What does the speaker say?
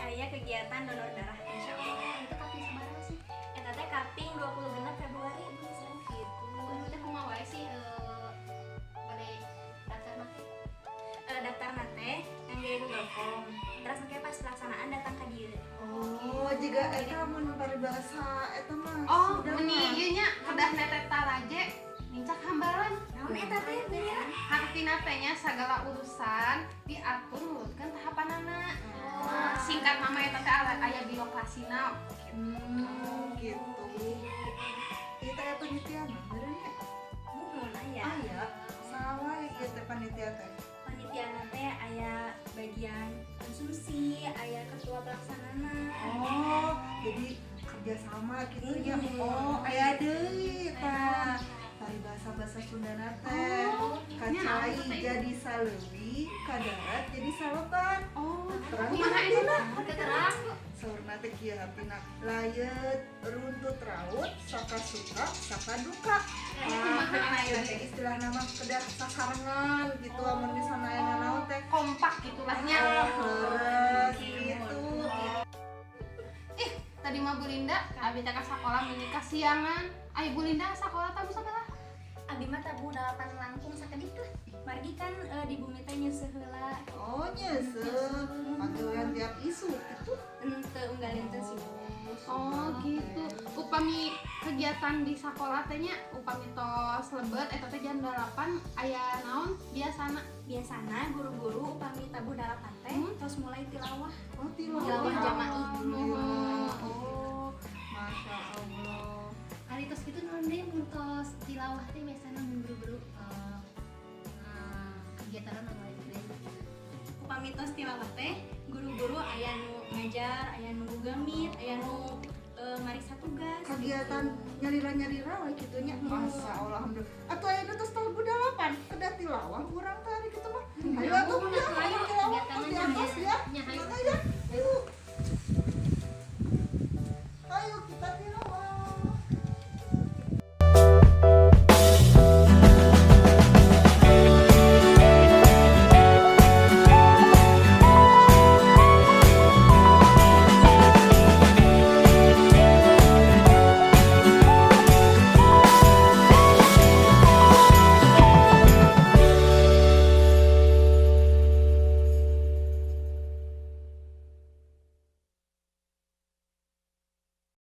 aya kegiatan donor darah. Insya Allah. Itu kaping sabaraha sih? Eta teh kaping 26 Februari bisa gitu. Itu kumaha wae sih pada daftar mah? Daftar nate yang di Google Form. Terus engke pas pelaksanaan datang ke dieu. Oh, jika eta mun paribasa eta mah. Oh, sudah meni mah. ieu nya kedah netet taraje nincak hambaran. Naon eta teh Bea? Hartina teh nya sagala urusan diatur nurutkeun tahapanana. Singkat mama eta teh aya birokrasina. Gitu. Kita ya panitia mah bener ya? Mumun aya. Aya. Salah ya teh panitia teh. Panitia teh aya bagian konsumsi, aya ketua pelaksanana. Oh, jadi kerjasama gitu ya. Oh, aya deui tah. Paribasa-basa Sundana teh. Kacai jadi saleuwi, kadarat jadi saleban. Oh, Terang kumaha hartina. eta terang? Saurna teh kieu hartina layeut runtut raut, saka suka, saka duka. Jadi istilah nama kedah sasarengan gitu amun di sana aya naon teh. Kompak gitulahnya. Gitu. Tadi mah Bu Linda, abi teh ka sakola menikah siangan. Ai Bu Linda sakola tabu sabaraha? Abi mah tabu 8 langkung sakedik lah. Margi kan di bumi teh nyeuseut heula. Oh nyesel, panggilan tiap isu itu. Teu unggalin teu sih. Oh gitu. Upami kegiatan di sakola teh nya upami tos lebet eta teh jam 8 aya naon biasana? Biasana guru-guru upami tabuh dalapan teh terus mulai tilawah. Oh Tilawah jamaah. Oh, masya Allah. Ari tos kitu naon deui mun tos tilawah teh biasana mun guru-guru kegiatan anu lain deui. Upami tos tilawah teh guru-guru aya nu ngajar, aya nu gamit, aya nu ngariksa tugas. Kegiatan nyalira-nyalira we kitu nya. Masya Allah, alhamdulillah. Atuh aya nu tos tahun 8 kedah tilawah urang teh ari kitu mah. Ayo atuh tilawah kegiatan di atas ya. nya hayu. Mana ya?